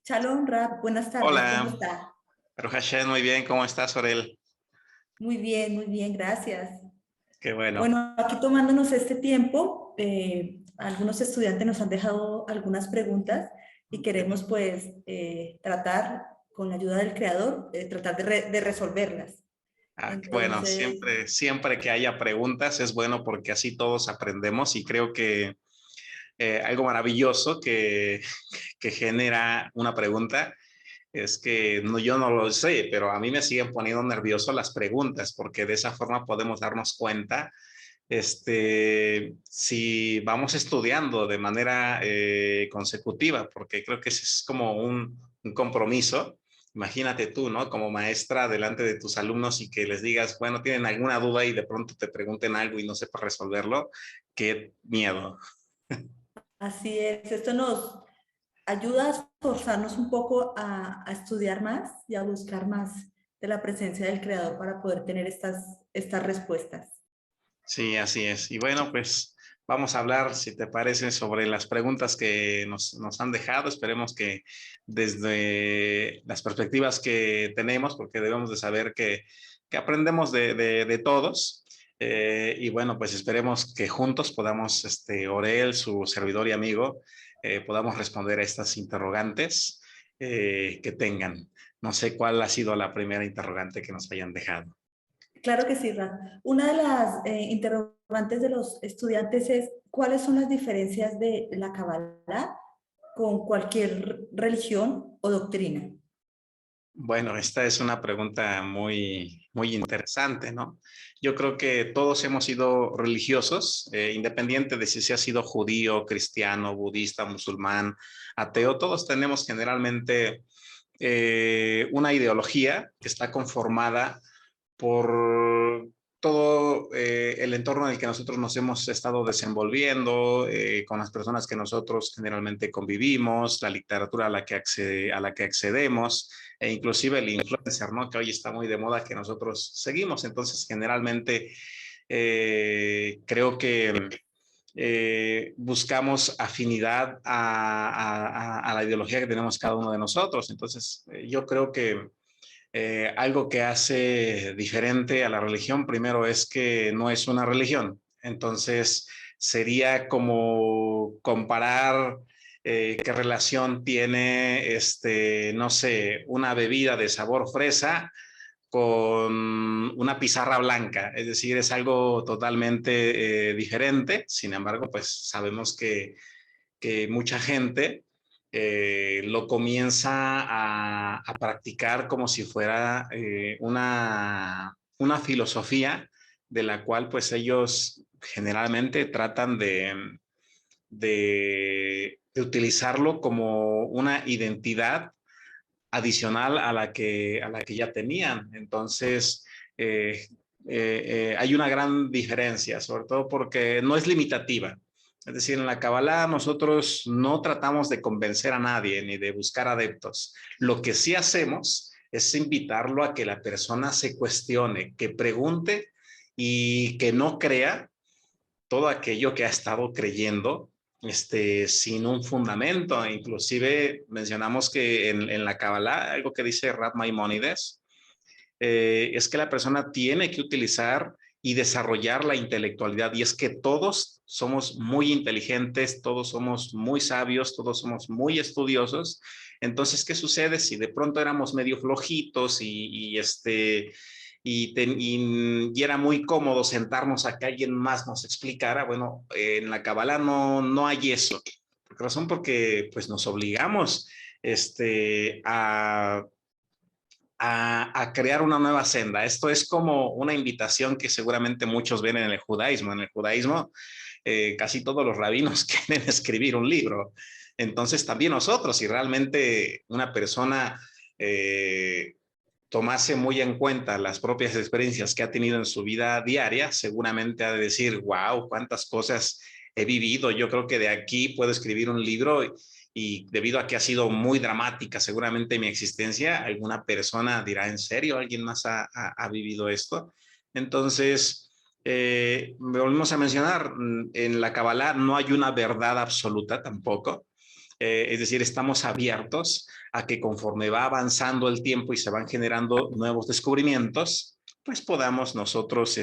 Shalom, Rab, buenas tardes, ¿cómo Hola, está? Baruch Hashem, muy bien, ¿cómo estás, Orel? Muy bien, gracias. Qué bueno. Bueno, aquí tomándonos este tiempo, algunos estudiantes nos han dejado algunas preguntas y queremos pues tratar con la ayuda del creador, tratar de resolverlas. Qué bueno, Entonces, siempre que haya preguntas es bueno porque así todos aprendemos y creo que algo maravilloso que genera una pregunta es que yo no lo sé, pero a mí me siguen poniendo nervioso las preguntas porque de esa forma podemos darnos cuenta si vamos estudiando de manera consecutiva, porque creo que ese es como un compromiso. Imagínate tú, ¿no? Como maestra delante de tus alumnos y que les digas, bueno, tienen alguna duda y de pronto te pregunten algo y no sepas resolverlo. Qué miedo. así es, esto nos ayuda a esforzarnos un poco a estudiar más y a buscar más de la presencia del creador para poder tener estas respuestas. Sí, así es. Y bueno, pues vamos a hablar, si te parece, sobre las preguntas que nos han dejado. Esperemos que desde las perspectivas que tenemos, porque debemos de saber que aprendemos de todos. Y bueno, pues esperemos que juntos podamos, Orel, su servidor y amigo, podamos responder a estas interrogantes que tengan. No sé cuál ha sido la primera interrogante que nos hayan dejado. Claro que sí, Ra. Una de las interrogantes de los estudiantes es ¿cuáles son las diferencias de la Kabbalah con cualquier religión o doctrina? Bueno, esta es una pregunta muy interesante, ¿no? Yo creo que todos hemos sido religiosos, independiente de si se ha sido judío, cristiano, budista, musulmán, ateo, todos tenemos generalmente una ideología que está conformada por todo el entorno en el que nosotros nos hemos estado desenvolviendo, con las personas que nosotros generalmente convivimos, la literatura a la que accedemos, e inclusive el influencer, ¿no? Que hoy está muy de moda que nosotros seguimos. Entonces, generalmente creo que buscamos afinidad a la ideología que tenemos cada uno de nosotros. Entonces, yo creo que algo que hace diferente a la religión, primero es que no es una religión. Entonces, sería como comparar qué relación tiene, no sé, una bebida de sabor fresa con una pizarra blanca. Es decir, es algo totalmente diferente. Sin embargo, pues sabemos que mucha gente lo comienza a practicar como si fuera una filosofía de la cual pues ellos generalmente tratan de utilizarlo como una identidad adicional a la que ya tenían. Entonces, eh, hay una gran diferencia, sobre todo porque no es limitativa. Es decir, en la Kabbalah nosotros no tratamos de convencer a nadie ni de buscar adeptos. Lo que sí hacemos es invitarlo a que la persona se cuestione, que pregunte y que no crea todo aquello que ha estado creyendo sin un fundamento. Inclusive mencionamos que en la Kabbalah, algo que dice Rab Maimónides, es que la persona tiene que utilizar y desarrollar la intelectualidad. Y es que todos somos muy inteligentes, todos somos muy sabios, todos somos muy estudiosos. Entonces, ¿qué sucede si de pronto éramos medio flojitos y era muy cómodo sentarnos a que alguien más nos explicara? Bueno, en la Kabbalah no hay eso. ¿Por qué razón? Porque pues nos obligamos este, a a crear una nueva senda. Esto es como una invitación que seguramente muchos ven en el judaísmo. En el judaísmo, casi todos los rabinos quieren escribir un libro. Entonces, también nosotros, si realmente una persona tomase muy en cuenta las propias experiencias que ha tenido en su vida diaria, seguramente ha de decir, wow, cuántas cosas he vivido. Yo creo que de aquí puedo escribir un libro y debido a que ha sido muy dramática seguramente mi existencia, alguna persona dirá, ¿en serio alguien más ha vivido esto? Entonces, volvemos a mencionar, en la Kabbalah no hay una verdad absoluta tampoco. Es decir, estamos abiertos a que conforme va avanzando el tiempo y se van generando nuevos descubrimientos, pues podamos nosotros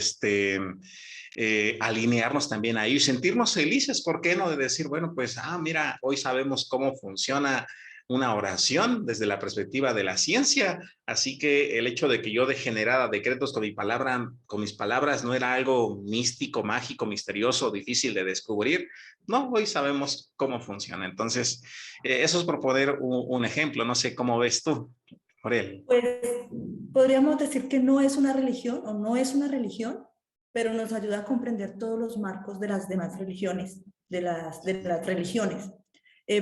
alinearnos también ahí y sentirnos felices, ¿por qué no? De decir, bueno, pues, mira, hoy sabemos cómo funciona una oración desde la perspectiva de la ciencia, así que el hecho de que yo generara decretos con con mis palabras no era algo místico, mágico, misterioso, difícil de descubrir, no, hoy sabemos cómo funciona. Entonces, eso es por poner un ejemplo, no sé cómo ves tú, Aurel. Pues podríamos decir que no es una religión o no es una religión, pero nos ayuda a comprender todos los marcos de las demás religiones, de las religiones.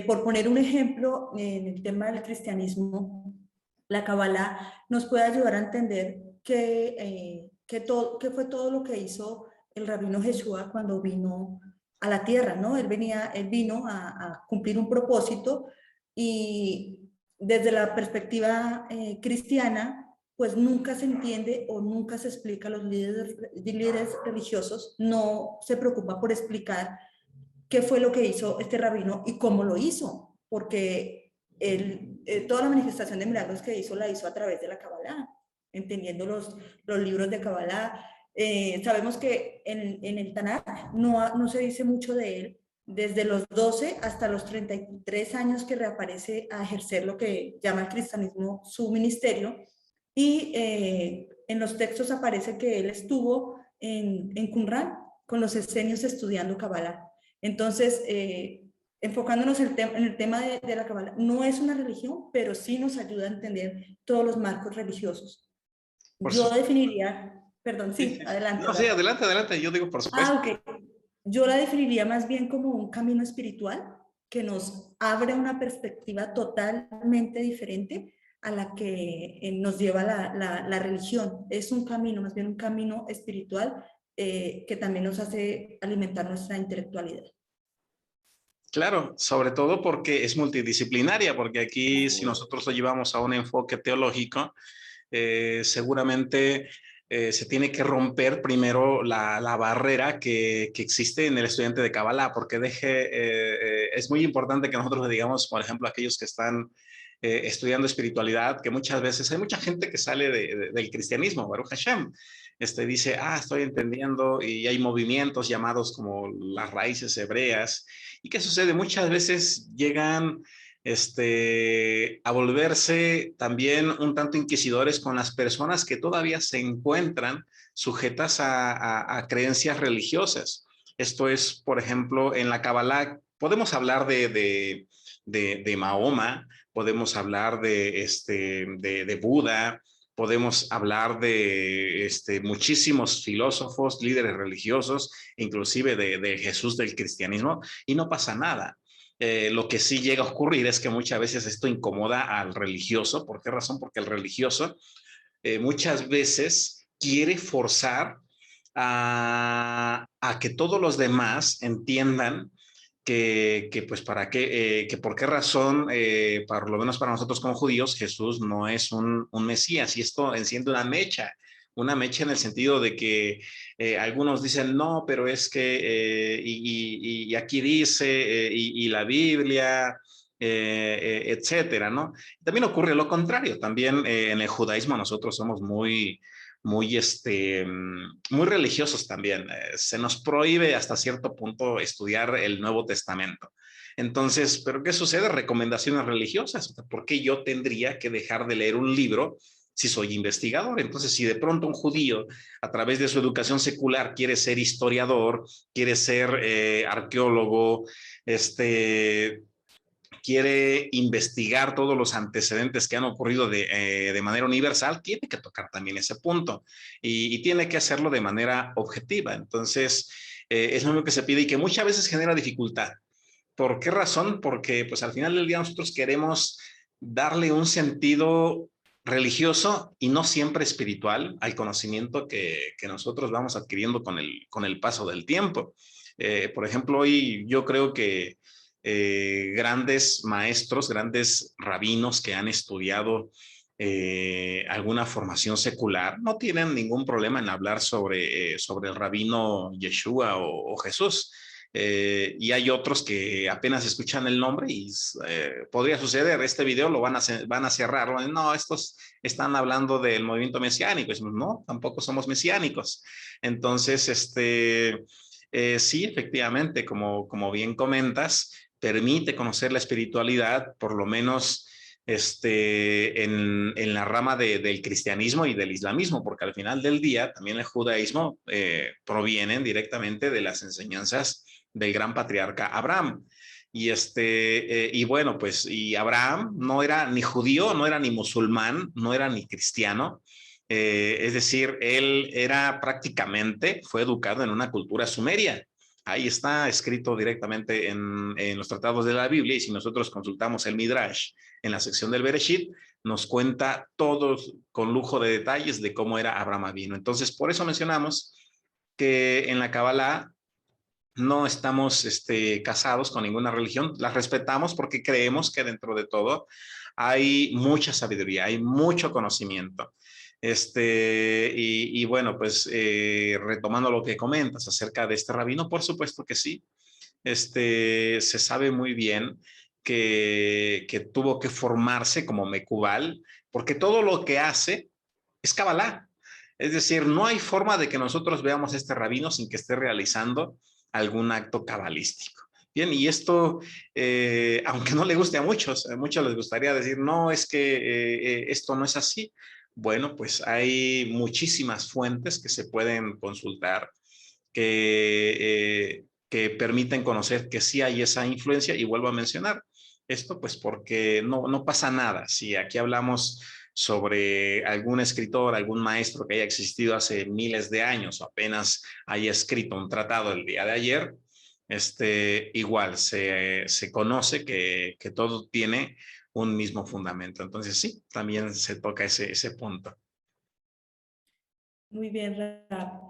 Por poner un ejemplo, en el tema del cristianismo, la Kabbalah nos puede ayudar a entender qué fue todo lo que hizo el rabino Yeshua cuando vino a la tierra, ¿no? Él vino a cumplir un propósito y desde la perspectiva cristiana, pues nunca se entiende o nunca se explica, los líderes religiosos no se preocupa por explicar qué fue lo que hizo este rabino y cómo lo hizo, porque toda la manifestación de milagros que hizo la hizo a través de la Kabbalah, entendiendo los libros de Kabbalah. Sabemos que en el Tanakh no se dice mucho de él, desde los 12 hasta los 33 años que reaparece a ejercer lo que llama el cristianismo su ministerio, y en los textos aparece que él estuvo en Qumran con los esenios estudiando Kabbalah. Entonces, enfocándonos en el tema de la Kabbalah, no es una religión, pero sí nos ayuda a entender todos los marcos religiosos. Por Yo su... definiría, perdón, Sí, sí, sí. adelante. No, sí, adelante, adelante, yo digo por supuesto. Ok. Yo la definiría más bien como un camino espiritual que nos abre una perspectiva totalmente diferente a la que nos lleva la religión. Es un camino, más bien un camino espiritual que también nos hace alimentar nuestra intelectualidad. Claro, sobre todo porque es multidisciplinaria, porque aquí si nosotros lo llevamos a un enfoque teológico, seguramente se tiene que romper primero la barrera que existe en el estudiante de Kabbalah, porque es muy importante que nosotros le digamos, por ejemplo, a aquellos que están estudiando espiritualidad, que muchas veces hay mucha gente que sale del cristianismo, Baruch Hashem, dice, estoy entendiendo, y hay movimientos llamados como las raíces hebreas. ¿Y qué sucede? Muchas veces llegan a volverse también un tanto inquisidores con las personas que todavía se encuentran sujetas a creencias religiosas. Esto es, por ejemplo, en la Kabbalah, podemos hablar de Mahoma, podemos hablar de Buda, podemos hablar de muchísimos filósofos, líderes religiosos, inclusive de Jesús del cristianismo, y no pasa nada. Lo que sí llega a ocurrir es que muchas veces esto incomoda al religioso. ¿Por qué razón? Porque el religioso muchas veces quiere forzar a que todos los demás entiendan que pues para qué, que por qué razón, por lo menos para nosotros como judíos, Jesús no es un Mesías. Y esto enciende una mecha en el sentido de que algunos dicen, no, pero es que, y aquí dice, y la Biblia, etcétera, ¿no? También ocurre lo contrario, también en el judaísmo nosotros somos muy religiosos también. Se nos prohíbe hasta cierto punto estudiar el Nuevo Testamento. Entonces, ¿pero qué sucede? Recomendaciones religiosas. ¿Por qué yo tendría que dejar de leer un libro si soy investigador? Entonces, si de pronto un judío, a través de su educación secular, quiere ser historiador, quiere ser arqueólogo, quiere investigar todos los antecedentes que han ocurrido de manera universal, tiene que tocar también ese punto y tiene que hacerlo de manera objetiva. Entonces, es lo único que se pide y que muchas veces genera dificultad. ¿Por qué razón? Porque pues al final del día nosotros queremos darle un sentido religioso y no siempre espiritual al conocimiento que nosotros vamos adquiriendo con el paso del tiempo. Por ejemplo, hoy yo creo que grandes maestros, grandes rabinos que han estudiado alguna formación secular, no tienen ningún problema en hablar sobre el rabino Yeshua o Jesús. Y hay otros que apenas escuchan el nombre y podría suceder, este video lo van a cerrar. No, estos están hablando del movimiento mesiánico. Y decimos, no, tampoco somos mesiánicos. Entonces, sí, efectivamente, como bien comentas, permite conocer la espiritualidad, por lo menos en la rama del cristianismo y del islamismo, porque al final del día también el judaísmo provienen directamente de las enseñanzas del gran patriarca Abraham. Y bueno, pues, y Abraham no era ni judío, no era ni musulmán, no era ni cristiano. Es decir, él era prácticamente, fue educado en una cultura sumeria. Ahí está escrito directamente en los tratados de la Biblia, y si nosotros consultamos el Midrash en la sección del Bereshit, nos cuenta todos con lujo de detalles de cómo era Abraham Avinu. Entonces, por eso mencionamos que en la Kabbalah no estamos casados con ninguna religión, las respetamos porque creemos que dentro de todo hay mucha sabiduría, hay mucho conocimiento. Y bueno, pues retomando lo que comentas acerca de este rabino, por supuesto que sí. Se sabe muy bien que tuvo que formarse como Mecubal, porque todo lo que hace es Kabbalah. Es decir, no hay forma de que nosotros veamos a este rabino sin que esté realizando algún acto cabalístico. Bien, y esto, aunque no le guste a muchos les gustaría decir, no, es que esto no es así. Bueno, pues hay muchísimas fuentes que se pueden consultar que permiten conocer que sí hay esa influencia, y vuelvo a mencionar esto, pues porque no pasa nada. Si aquí hablamos sobre algún escritor, algún maestro que haya existido hace miles de años o apenas haya escrito un tratado el día de ayer, igual se conoce que todo tiene un mismo fundamento. Entonces sí, también se toca ese punto. Muy bien, Rafa.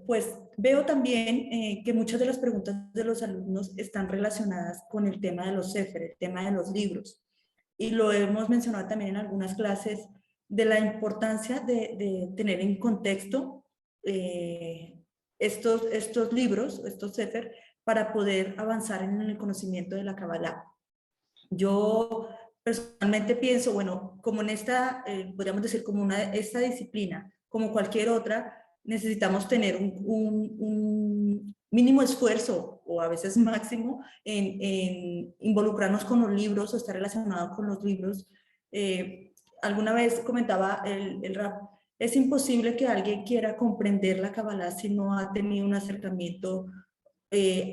Pues veo también que muchas de las preguntas de los alumnos están relacionadas con el tema de los sefer, el tema de los libros. Y lo hemos mencionado también en algunas clases de la importancia de tener en contexto estos libros, estos sefer, para poder avanzar en el conocimiento de la Kabbalah. Yo personalmente pienso, bueno, como en esta, podríamos decir, como esta disciplina, como cualquier otra, necesitamos tener un mínimo esfuerzo, o a veces máximo, en involucrarnos con los libros o estar relacionado con los libros. Alguna vez comentaba el Rap, es imposible que alguien quiera comprender la Kabbalah si no ha tenido un acercamiento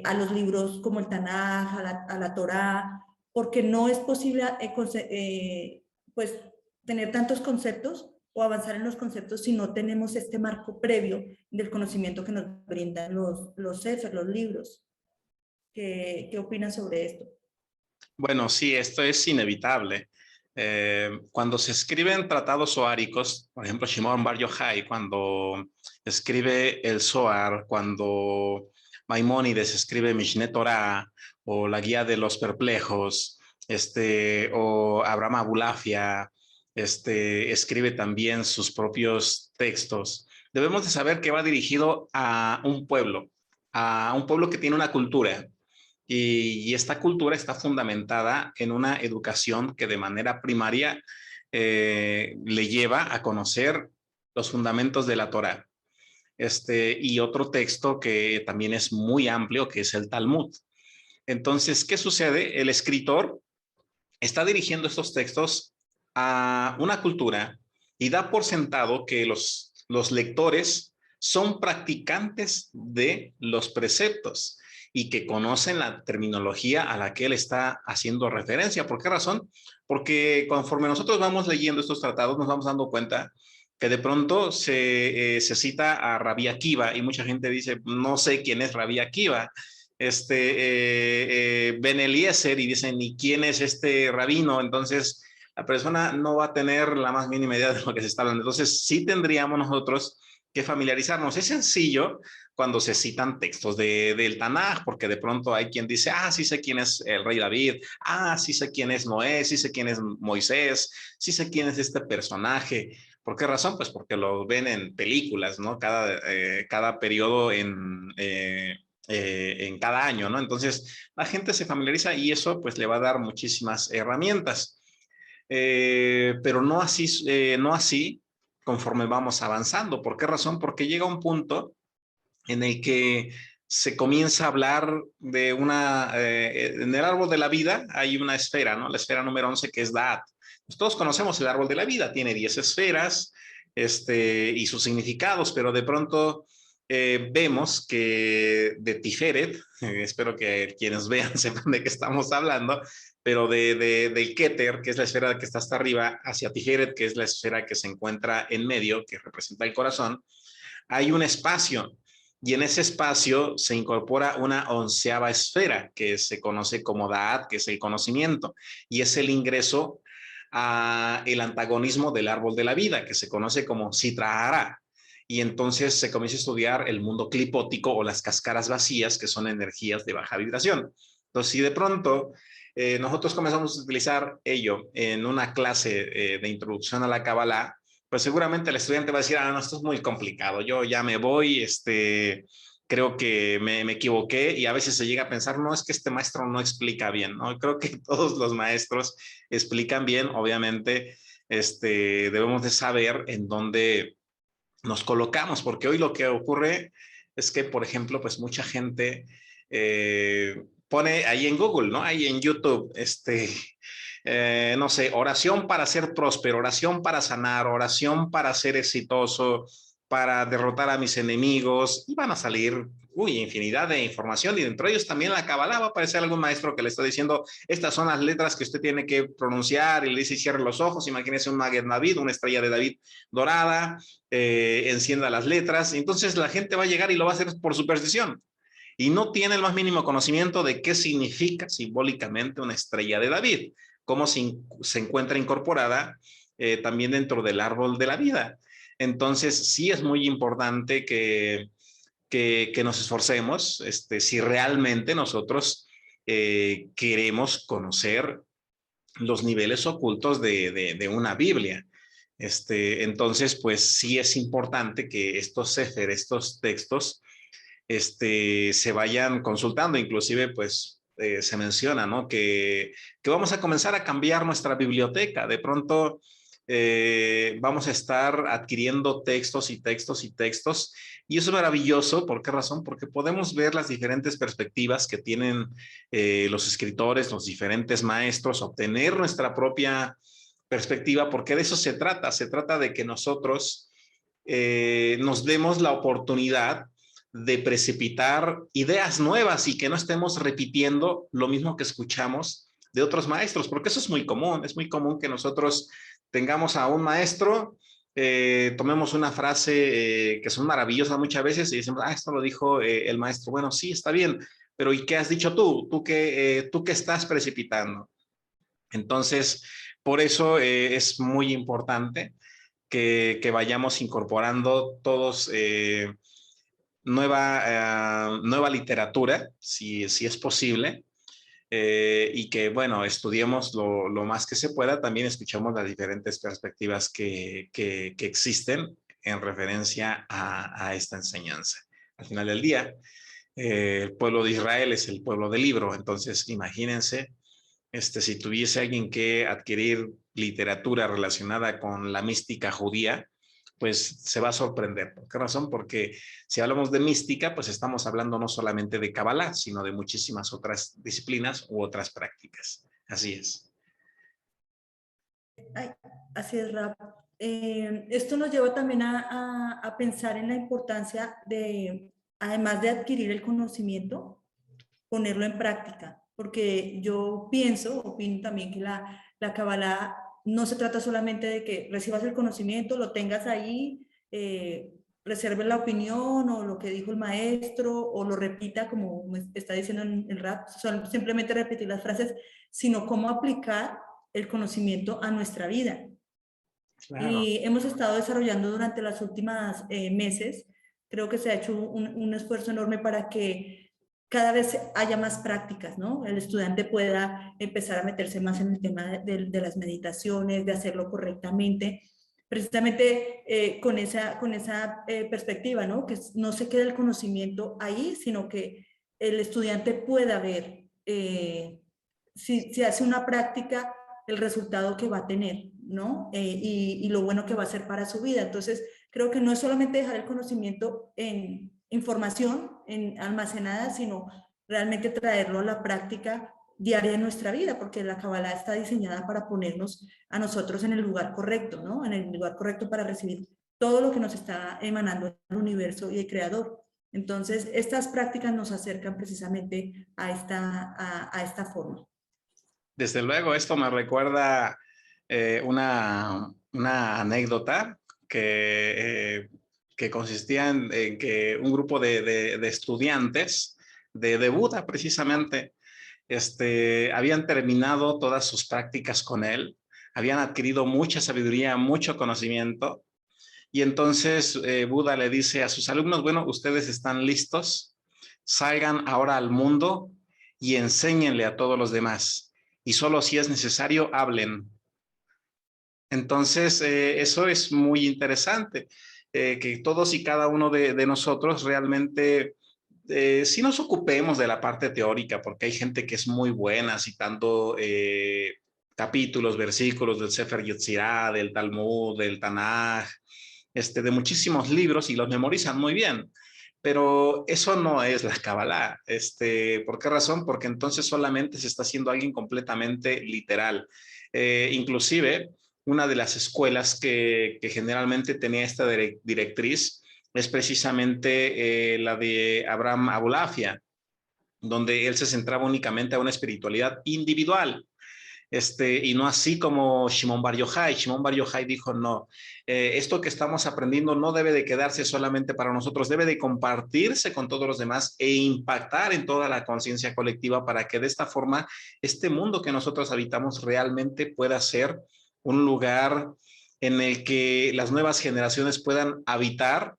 a los libros como el Tanaj, a la Torá, porque no es posible pues, tener tantos conceptos o avanzar en los conceptos si no tenemos este marco previo del conocimiento que nos brindan los sefer, los libros. ¿Qué opinas sobre esto? Bueno, sí, esto es inevitable. Cuando se escriben tratados zoháricos, por ejemplo, Shimon Bar Yochai, cuando escribe el Zohar, cuando Maimónides escribe Mishneh Torah, o la Guía de los Perplejos, o Abraham Abulafia, escribe también sus propios textos. Debemos de saber que va dirigido a un pueblo que tiene una cultura, y esta cultura está fundamentada en una educación que de manera primaria le lleva a conocer los fundamentos de la Torá. Y otro texto que también es muy amplio, que es el Talmud. Entonces, ¿qué sucede? El escritor está dirigiendo estos textos a una cultura y da por sentado que los lectores son practicantes de los preceptos y que conocen la terminología a la que él está haciendo referencia. ¿Por qué razón? Porque conforme nosotros vamos leyendo estos tratados, nos vamos dando cuenta que de pronto se cita a Rabbi Akiva, y mucha gente dice, no sé quién es Rabbi Akiva. Ben Eliezer, y dicen, ¿y quién es este rabino? Entonces, la persona no va a tener la más mínima idea de lo que se está hablando. Entonces, sí tendríamos nosotros que familiarizarnos. Es sencillo cuando se citan textos del Tanaj, porque de pronto hay quien dice, sí sé quién es el rey David, sí sé quién es Noé, sí sé quién es Moisés, sí sé quién es este personaje. ¿Por qué razón? Pues porque lo ven en películas, ¿no? Cada periodo en cada año, ¿no? Entonces, la gente se familiariza y eso pues le va a dar muchísimas herramientas. Pero no así conforme vamos avanzando. ¿Por qué razón? Porque llega un punto en el que se comienza a hablar de en el árbol de la vida hay una esfera, ¿no? La esfera número 11 que es Da'at. Pues todos conocemos el árbol de la vida, tiene 10 esferas y sus significados, pero de pronto vemos que de Tiferet, espero que quienes vean sepan de qué estamos hablando, pero del Keter, que es la esfera que está hasta arriba, hacia Tiferet, que es la esfera que se encuentra en medio, que representa el corazón, hay un espacio y en ese espacio se incorpora una 11ª esfera que se conoce como Da'at, que es el conocimiento, y es el ingreso a el antagonismo del árbol de la vida, que se conoce como Sitra Ahra. Y entonces se comienza a estudiar el mundo clipótico o las cáscaras vacías, que son energías de baja vibración. Entonces, si de pronto nosotros comenzamos a utilizar ello en una clase de introducción a la Kabbalah, pues seguramente el estudiante va a decir, no, esto es muy complicado, yo ya me voy, creo que me equivoqué, y a veces se llega a pensar, no, es que este maestro no explica bien, ¿no? Creo que todos los maestros explican bien, obviamente, debemos de saber en dónde nos colocamos, porque hoy lo que ocurre es que, por ejemplo, pues mucha gente pone ahí en Google, ¿no? Ahí en YouTube, no sé, oración para ser próspero, oración para sanar, oración para ser exitoso, para derrotar a mis enemigos, y van a salir, infinidad de información, y dentro de ellos también la Kabbalah. Va a aparecer algún maestro que le está diciendo, estas son las letras que usted tiene que pronunciar, y le dice, cierre los ojos, imagínese un Maged David, una estrella de David dorada, encienda las letras. Entonces la gente va a llegar y lo va a hacer por superstición, y no tiene el más mínimo conocimiento de qué significa simbólicamente una estrella de David, cómo se encuentra incorporada también dentro del árbol de la vida. Entonces, sí es muy importante que nos esforcemos, si realmente nosotros queremos conocer los niveles ocultos de una Biblia. Entonces, pues sí es importante que estos sefer, estos textos, se vayan consultando. Inclusive, pues, se menciona, ¿no? Que vamos a comenzar a cambiar nuestra biblioteca. De pronto vamos a estar adquiriendo textos y textos y textos, y eso es maravilloso. ¿Por qué razón? Porque podemos ver las diferentes perspectivas que tienen los escritores, los diferentes maestros, obtener nuestra propia perspectiva, porque de eso se trata de que nosotros nos demos la oportunidad de precipitar ideas nuevas y que no estemos repitiendo lo mismo que escuchamos de otros maestros, porque eso es muy común que nosotros tengamos a un maestro, tomemos una frase que son maravillosas muchas veces y decimos, esto lo dijo el maestro. Bueno, sí, está bien, pero ¿y qué has dicho tú? ¿Tú qué estás precipitando? Entonces, por eso es muy importante que vayamos incorporando todos nueva literatura, si es posible, y que, bueno, estudiemos lo más que se pueda. También escuchamos las diferentes perspectivas que existen en referencia a esta enseñanza. Al final del día, el pueblo de Israel es el pueblo del libro. Entonces, imagínense, si tuviese alguien que adquirir literatura relacionada con la mística judía, pues se va a sorprender. ¿Por qué razón? Porque si hablamos de mística, pues estamos hablando no solamente de Kabbalah, sino de muchísimas otras disciplinas u otras prácticas. Así es. Ay, así es, Rap. Esto nos lleva también a pensar en la importancia de, además de adquirir el conocimiento, ponerlo en práctica, porque yo opino también que la Kabbalah no se trata solamente de que recibas el conocimiento, lo tengas ahí, reserves la opinión o lo que dijo el maestro, o lo repita como está diciendo en el rap, simplemente repetir las frases, sino cómo aplicar el conocimiento a nuestra vida. Claro. Y hemos estado desarrollando durante los últimos meses, creo que se ha hecho un esfuerzo enorme para que cada vez haya más prácticas, ¿no? El estudiante pueda empezar a meterse más en el tema de las meditaciones, de hacerlo correctamente, precisamente con esa perspectiva, ¿no? Que no se quede el conocimiento ahí, sino que el estudiante pueda ver si hace una práctica, el resultado que va a tener, ¿no? Y lo bueno que va a ser para su vida. Entonces, creo que no es solamente dejar el conocimiento en información en almacenada, sino realmente traerlo a la práctica diaria de nuestra vida, porque la Kabbalah está diseñada para ponernos a nosotros en el lugar correcto, ¿no? En el lugar correcto para recibir todo lo que nos está emanando el universo y el creador. Entonces, estas prácticas nos acercan precisamente a esta forma. Desde luego, esto me recuerda una anécdota que consistía en que un grupo de estudiantes de Buda, precisamente, habían terminado todas sus prácticas con él, habían adquirido mucha sabiduría, mucho conocimiento, y entonces Buda le dice a sus alumnos, bueno, ustedes están listos, salgan ahora al mundo y enséñenle a todos los demás. Y solo si es necesario, hablen. Entonces, eso es muy interesante, que todos y cada uno de nosotros realmente sí nos ocupemos de la parte teórica, porque hay gente que es muy buena citando capítulos, versículos del Sefer Yetzirah, del Talmud, del Tanaj, de muchísimos libros y los memorizan muy bien. Pero eso no es la Kabbalah. ¿Por qué razón? Porque entonces solamente se está haciendo alguien completamente literal. Inclusive, una de las escuelas que generalmente tenía esta directriz es precisamente la de Abraham Abulafia, donde él se centraba únicamente a una espiritualidad individual. Y no así como Shimon Bar Yochai. Shimon Bar Yochai dijo, no, esto que estamos aprendiendo no debe de quedarse solamente para nosotros, debe de compartirse con todos los demás e impactar en toda la conciencia colectiva para que de esta forma este mundo que nosotros habitamos realmente pueda ser un lugar en el que las nuevas generaciones puedan habitar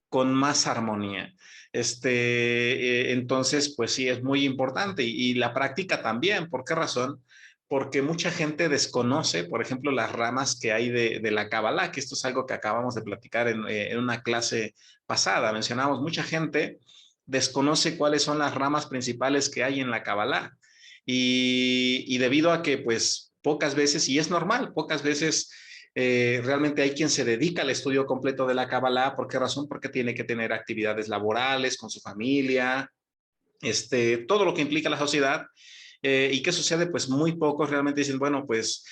con más armonía. Entonces, pues sí, es muy importante y la práctica también. ¿Por qué razón? Porque mucha gente desconoce, por ejemplo, las ramas que hay de la Kabbalah, que esto es algo que acabamos de platicar en una clase pasada. Mencionamos, mucha gente desconoce cuáles son las ramas principales que hay en la Kabbalah. Y debido a que, pues, pocas veces, y es normal, pocas veces realmente hay quien se dedica al estudio completo de la Kabbalah. ¿Por qué razón? Porque tiene que tener actividades laborales con su familia, todo lo que implica la sociedad. ¿Y qué sucede? Pues muy pocos realmente dicen, bueno, pues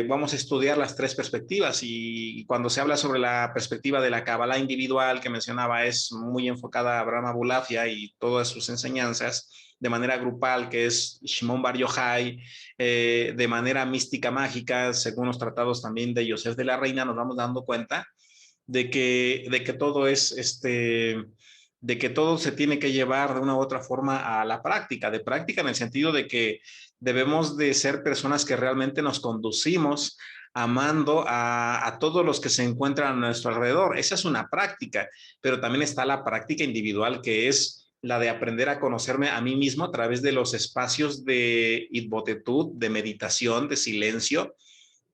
vamos a estudiar las tres perspectivas y cuando se habla sobre la perspectiva de la Kabbalah individual que mencionaba es muy enfocada a Abraham Abulafia y todas sus enseñanzas de manera grupal, que es Shimon Bar Yochai, de manera mística mágica, según los tratados también de Yosef de la Reina, nos vamos dando cuenta de que todo es de que todo se tiene que llevar de una u otra forma a la práctica, de práctica en el sentido de que debemos de ser personas que realmente nos conducimos amando a todos los que se encuentran a nuestro alrededor. Esa es una práctica, pero también está la práctica individual, que es la de aprender a conocerme a mí mismo a través de los espacios de itbotetud, de meditación, de silencio,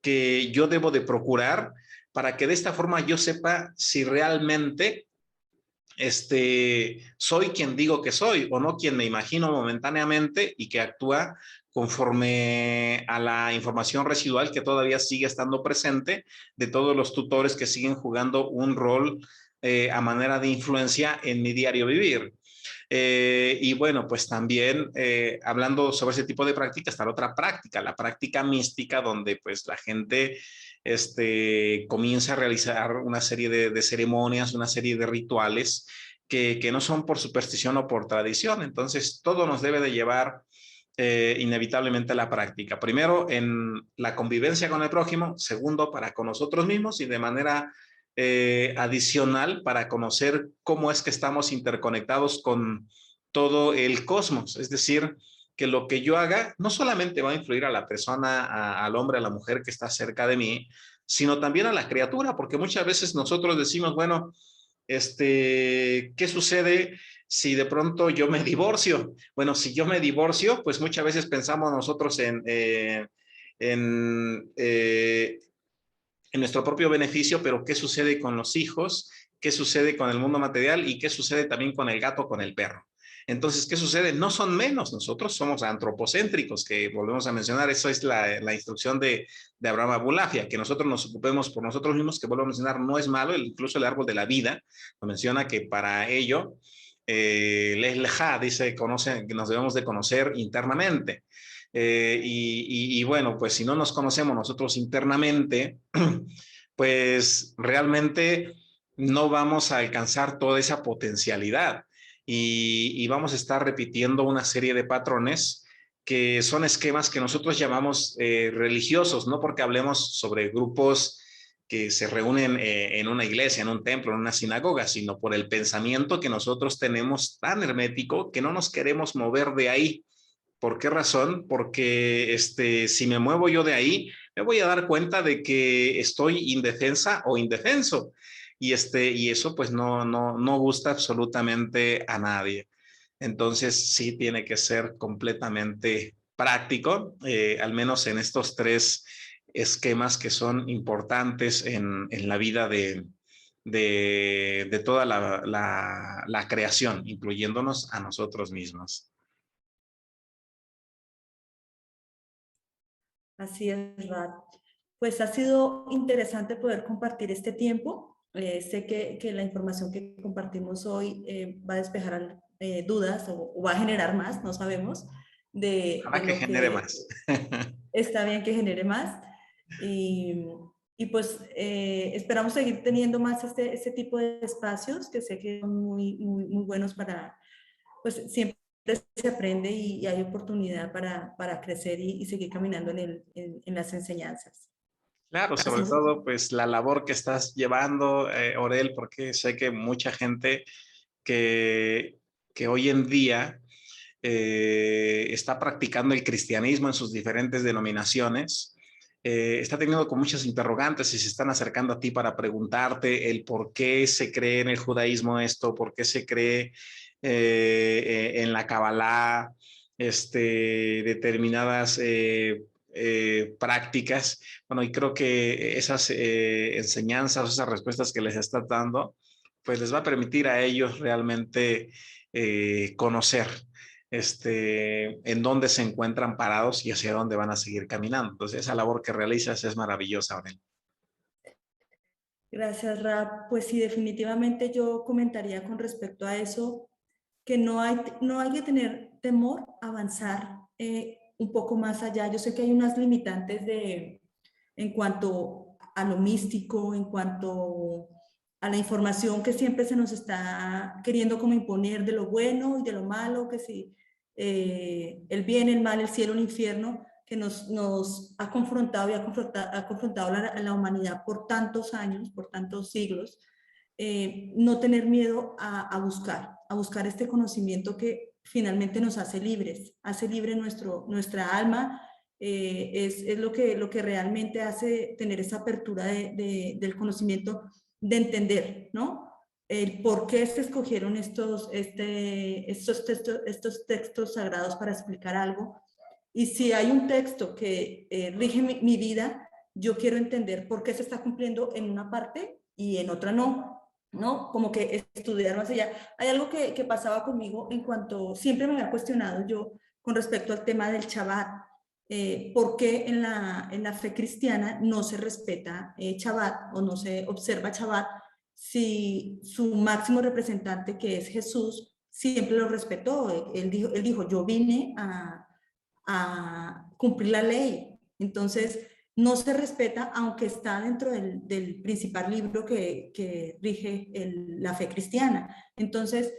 que yo debo de procurar para que de esta forma yo sepa si realmente soy quien digo que soy o no quien me imagino momentáneamente y que actúa conforme a la información residual que todavía sigue estando presente de todos los tutores que siguen jugando un rol a manera de influencia en mi diario vivir. Y bueno, pues también hablando sobre ese tipo de práctica está la otra práctica, la práctica mística, donde pues la gente comienza a realizar una serie de ceremonias, una serie de rituales que no son por superstición o por tradición. Entonces, todo nos debe de llevar inevitablemente a la práctica. Primero, en la convivencia con el prójimo. Segundo, para con nosotros mismos y de manera adicional para conocer cómo es que estamos interconectados con todo el cosmos. Es decir, que lo que yo haga no solamente va a influir a la persona, al hombre, a la mujer que está cerca de mí, sino también a la criatura, porque muchas veces nosotros decimos, bueno, ¿qué sucede si de pronto yo me divorcio? Bueno, si yo me divorcio, pues muchas veces pensamos nosotros en, eh, en nuestro propio beneficio, pero ¿qué sucede con los hijos? ¿Qué sucede con el mundo material? ¿Y qué sucede también con el gato, con el perro? Entonces, ¿qué sucede? No son menos, nosotros somos antropocéntricos, que volvemos a mencionar, eso es la instrucción de Abraham Abulafia, que nosotros nos ocupemos por nosotros mismos, que vuelvo a mencionar, no es malo, incluso el árbol de la vida nos menciona que para ello, Lej Lejá dice, que nos debemos de conocer internamente. Y bueno, pues si no nos conocemos nosotros internamente, pues realmente no vamos a alcanzar toda esa potencialidad y vamos a estar repitiendo una serie de patrones que son esquemas que nosotros llamamos religiosos, no porque hablemos sobre grupos que se reúnen en una iglesia, en un templo, en una sinagoga, sino por el pensamiento que nosotros tenemos tan hermético que no nos queremos mover de ahí. ¿Por qué razón? Porque si me muevo yo de ahí, me voy a dar cuenta de que estoy indefensa o indefenso. Y eso pues no gusta absolutamente a nadie. Entonces sí tiene que ser completamente práctico, al menos en estos tres esquemas que son importantes en la vida de toda la creación, incluyéndonos a nosotros mismos. Así es, Rad. Pues ha sido interesante poder compartir este tiempo. Sé que la información que compartimos hoy va a despejar dudas o va a generar más, no sabemos, de Para que lo genere que más. está bien que genere más. Y, y pues esperamos seguir teniendo más este tipo de espacios que sé que son muy buenos para, pues siempre se aprende y hay oportunidad para crecer y seguir caminando en las enseñanzas. Claro, Así, sobre todo pues la labor que estás llevando, Orel, porque sé que mucha gente que, que hoy en día está practicando el cristianismo en sus diferentes denominaciones, está teniendo con muchas interrogantes y se están acercando a ti para preguntarte el por qué se cree en el judaísmo esto, por qué se cree en la Kabbalah, determinadas prácticas. Bueno, y creo que esas enseñanzas, esas respuestas que les estás dando, pues les va a permitir a ellos realmente conocer en dónde se encuentran parados y hacia dónde van a seguir caminando. Entonces, esa labor que realizas es maravillosa, Aurel. gracias, Rap. Pues sí, definitivamente yo comentaría con respecto a eso que no hay que tener temor a avanzar un poco más allá. Yo sé que hay unas limitantes en cuanto a lo místico, en cuanto a la información que siempre se nos está queriendo como imponer de lo bueno y de lo malo, que si el bien, el mal, el cielo, el infierno, que nos ha confrontado y ha confrontado a la humanidad por tantos años, por tantos siglos. No tener miedo a buscar este conocimiento que finalmente nos hace libre nuestra alma, es lo que realmente hace tener esa apertura del conocimiento, de entender, ¿no? El por qué se escogieron estos textos sagrados para explicar algo. Y si hay un texto que rige mi vida, yo quiero entender por qué se está cumpliendo en una parte y en otra no. ¿No? Como que estudiar más allá. Hay algo que pasaba conmigo en cuanto, siempre me había cuestionado yo con respecto al tema del Shabbat. ¿Por qué en la fe cristiana no se respeta Shabbat o no se observa Shabbat si su máximo representante, que es Jesús, siempre lo respetó? Él dijo yo vine a cumplir la ley. Entonces, no se respeta, aunque está dentro del principal libro que rige la fe cristiana. Entonces,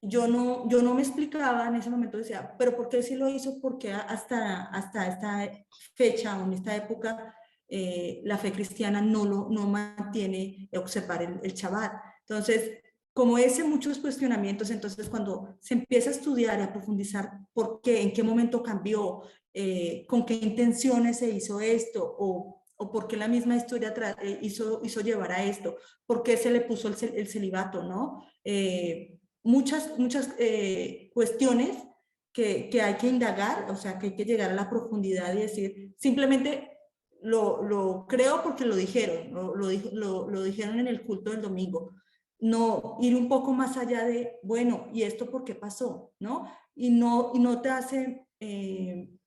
yo no me explicaba en ese momento, decía, pero ¿por qué sí lo hizo? Porque hasta esta fecha o en esta época la fe cristiana no mantiene observar el Shabbat. Entonces, como ese muchos cuestionamientos, entonces cuando se empieza a estudiar y a profundizar por qué, en qué momento cambió, con qué intenciones se hizo esto o por qué la misma historia hizo llevar a esto, por qué se le puso el celibato, ¿no? Muchas cuestiones que hay que indagar, o sea, que hay que llegar a la profundidad y decir, simplemente lo creo porque lo dijeron, lo dijeron en el culto del domingo, no ir un poco más allá de, bueno, ¿y esto por qué pasó? ¿No? Y no te hace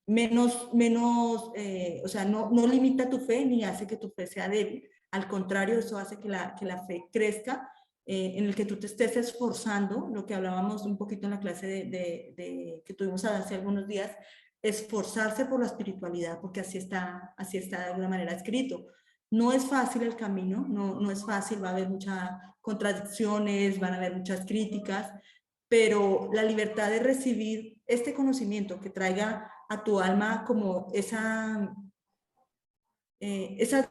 o sea, no limita tu fe ni hace que tu fe sea débil. Al contrario, eso hace que la fe crezca, en el que tú te estés esforzando, lo que hablábamos un poquito en la clase que tuvimos hace algunos días, esforzarse por la espiritualidad, porque así está de alguna manera escrito. No es fácil el camino, no es fácil, va a haber muchas contradicciones, van a haber muchas críticas, pero la libertad de recibir este conocimiento que traiga a tu alma como esas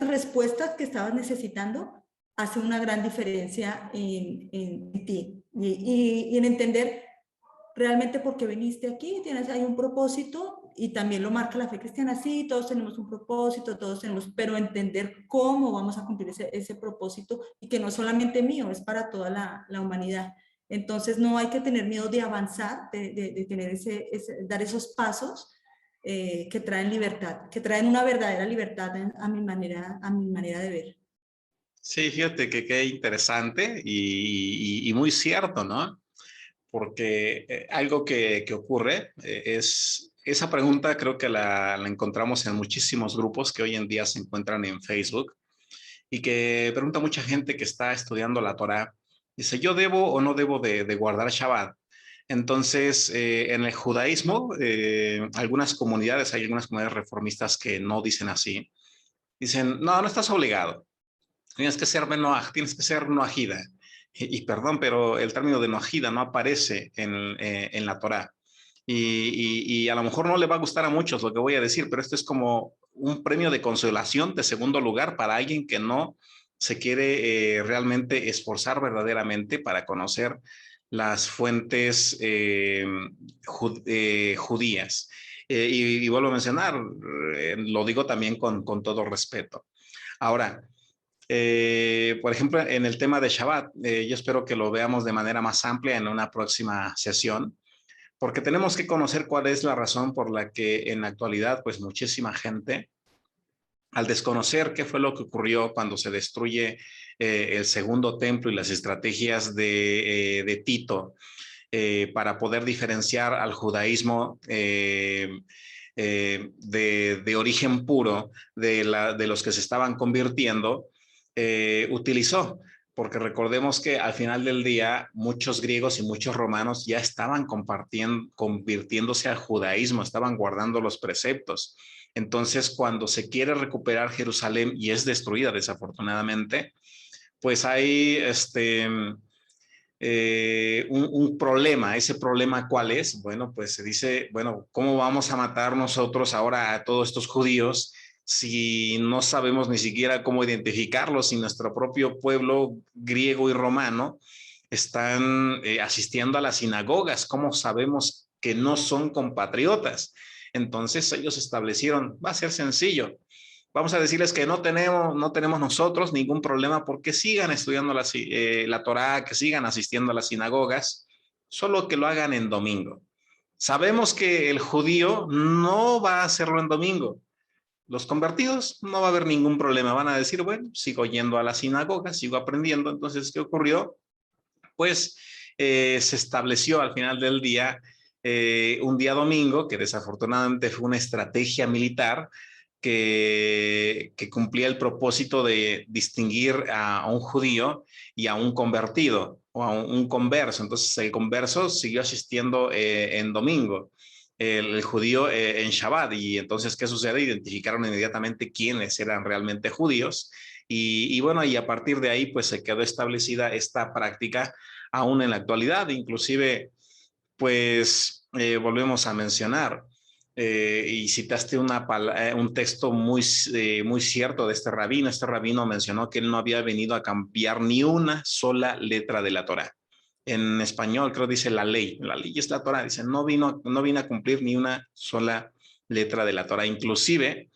respuestas que estabas necesitando, hace una gran diferencia en ti y en entender realmente por qué viniste aquí, hay un propósito y también lo marca la fe cristiana, sí, todos tenemos un propósito, pero entender cómo vamos a cumplir ese propósito y que no solamente mío, es para toda la humanidad. Entonces no hay que tener miedo de avanzar, de tener dar esos pasos que traen libertad, que traen una verdadera libertad a mi manera de ver. Sí, fíjate que qué interesante y muy cierto, ¿no? Porque algo que ocurre es, esa pregunta creo que la encontramos en muchísimos grupos que hoy en día se encuentran en Facebook y que pregunta mucha gente que está estudiando la Torá, dice, ¿yo debo o no debo de guardar Shabbat? Entonces, en el judaísmo, hay algunas comunidades reformistas que no dicen así, dicen, no, no estás obligado. Tienes que ser Menoaj, tienes que ser Noajida. Y perdón, pero el término de Noajida no aparece en la Torá. Y a lo mejor no le va a gustar a muchos lo que voy a decir, pero esto es como un premio de consolación de segundo lugar para alguien que no se quiere realmente esforzar verdaderamente para conocer las fuentes judías. Y vuelvo a mencionar, lo digo también con todo respeto. Ahora, por ejemplo, en el tema de Shabbat, yo espero que lo veamos de manera más amplia en una próxima sesión, porque tenemos que conocer cuál es la razón por la que en la actualidad, pues muchísima gente, al desconocer qué fue lo que ocurrió cuando se destruye el segundo templo y las estrategias de Tito para poder diferenciar al judaísmo de origen puro de los que se estaban convirtiendo, utilizó, porque recordemos que al final del día muchos griegos y muchos romanos ya estaban convirtiéndose al judaísmo, estaban guardando los preceptos. Entonces, cuando se quiere recuperar Jerusalén y es destruida desafortunadamente, pues hay un problema. ¿Ese problema cuál es? Bueno, pues se dice, bueno, ¿cómo vamos a matar nosotros ahora a todos estos judíos si no sabemos ni siquiera cómo identificarlos, si nuestro propio pueblo griego y romano están asistiendo a las sinagogas? ¿Cómo sabemos que no son compatriotas? Entonces ellos establecieron, va a ser sencillo, vamos a decirles que no tenemos nosotros ningún problema porque sigan estudiando la Torá, que sigan asistiendo a las sinagogas, solo que lo hagan en domingo. Sabemos que el judío no va a hacerlo en domingo. Los convertidos no va a haber ningún problema. Van a decir, bueno, sigo yendo a la sinagoga, sigo aprendiendo. Entonces, ¿qué ocurrió? Pues se estableció al final del día un día domingo, que desafortunadamente fue una estrategia militar que cumplía el propósito de distinguir a un judío y a un convertido o a un converso. Entonces el converso siguió asistiendo en domingo, el judío en Shabbat. Y entonces, ¿qué sucede? Identificaron inmediatamente quiénes eran realmente judíos. Y bueno, y a partir de ahí pues se quedó establecida esta práctica aún en la actualidad. Inclusive pues volvemos a mencionar, y citaste un texto muy cierto de este rabino. Este rabino mencionó que él no había venido a cambiar ni una sola letra de la Torá. En español creo dice la ley es la Torá, dice, no vino a cumplir ni una sola letra de la Torá. Inclusive,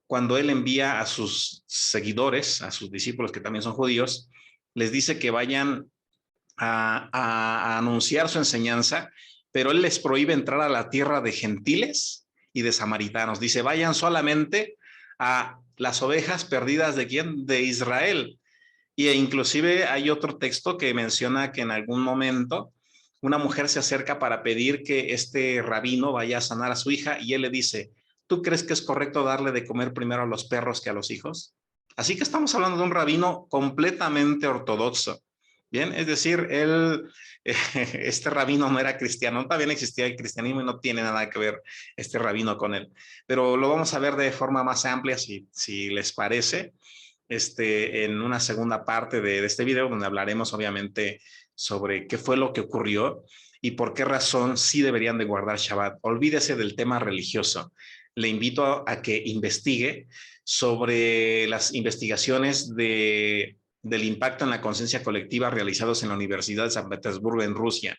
cuando él envía a sus seguidores, a sus discípulos que también son judíos, les dice que vayan a anunciar su enseñanza, pero él les prohíbe entrar a la tierra de gentiles y de samaritanos. Dice, vayan solamente a las ovejas perdidas ¿de quién? De Israel. Y inclusive hay otro texto que menciona que en algún momento una mujer se acerca para pedir que este rabino vaya a sanar a su hija y él le dice, ¿tú crees que es correcto darle de comer primero a los perros que a los hijos? Así que estamos hablando de un rabino completamente ortodoxo. Bien, es decir, este rabino no era cristiano, también existía el cristianismo y no tiene nada que ver este rabino con él. Pero lo vamos a ver de forma más amplia, si les parece, en una segunda parte de este video, donde hablaremos obviamente sobre qué fue lo que ocurrió y por qué razón sí deberían de guardar Shabbat. Olvídese del tema religioso. Le invito a que investigue sobre las investigaciones del impacto en la conciencia colectiva realizados en la Universidad de San Petersburgo en Rusia,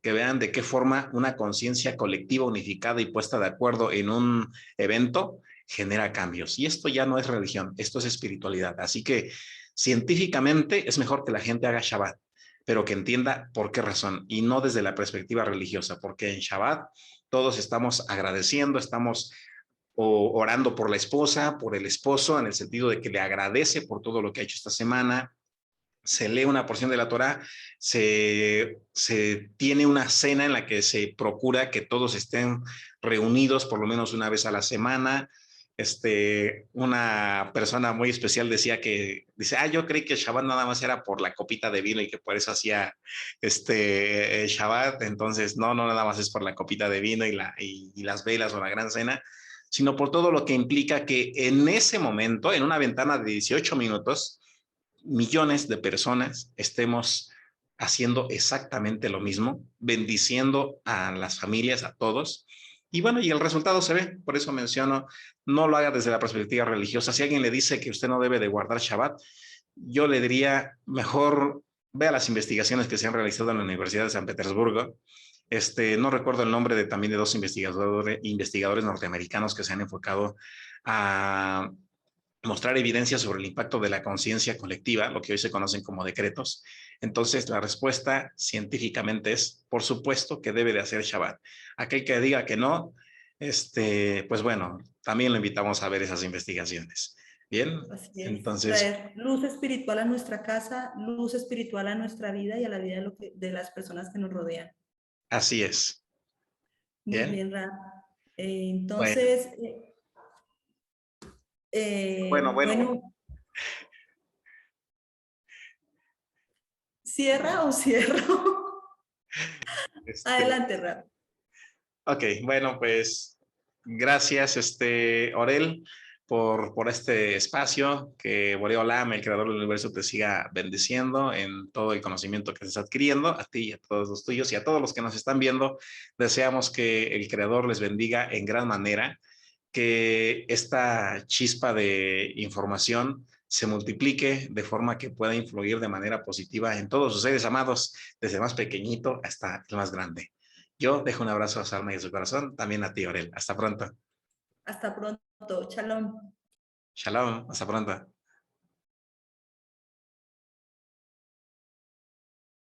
que vean de qué forma una conciencia colectiva unificada y puesta de acuerdo en un evento genera cambios. Y esto ya no es religión, esto es espiritualidad. Así que científicamente es mejor que la gente haga Shabbat, pero que entienda por qué razón y no desde la perspectiva religiosa, porque en Shabbat todos estamos agradeciendo, estamos orando por la esposa, por el esposo, en el sentido de que le agradece por todo lo que ha hecho esta semana. Se lee una porción de la Torá, se tiene una cena en la que se procura que todos estén reunidos por lo menos una vez a la semana. Una persona muy especial dice, yo creí que el Shabbat nada más era por la copita de vino y que por eso hacía Shabbat. Entonces, no nada más es por la copita de vino y las velas o la gran cena, sino por todo lo que implica que en ese momento, en una ventana de 18 minutos, millones de personas estemos haciendo exactamente lo mismo, bendiciendo a las familias, a todos. Y bueno, y el resultado se ve, por eso menciono, no lo haga desde la perspectiva religiosa. Si alguien le dice que usted no debe de guardar Shabbat, yo le diría, mejor vea las investigaciones que se han realizado en la Universidad de San Petersburgo. No recuerdo el nombre también de dos investigadores norteamericanos que se han enfocado a mostrar evidencia sobre el impacto de la conciencia colectiva, lo que hoy se conocen como decretos. Entonces, la respuesta científicamente es, por supuesto, que debe de hacer Shabbat. Aquel que diga que no, pues bueno, también lo invitamos a ver esas investigaciones. Bien, Así es, entonces, traer luz espiritual a nuestra casa, luz espiritual a nuestra vida y a la vida de las personas que nos rodean. así es. Muy Bien, bien, Ra. bueno, Entonces, bueno. bueno, ¿cierra o cierro? Este, Adelante, Ra. Ok, bueno, pues gracias, Orel, por este espacio. Que Boreolam, el creador del universo, te siga bendiciendo en todo el conocimiento que estás adquiriendo, a ti y a todos los tuyos y a todos los que nos están viendo. Deseamos que el creador les bendiga en gran manera, que esta chispa de información se multiplique de forma que pueda influir de manera positiva en todos sus seres amados, desde el más pequeñito hasta el más grande. Yo dejo un abrazo a su alma y a su corazón, también a ti, Orel. Hasta pronto. Hasta pronto. Shalom. Shalom, hasta pronto.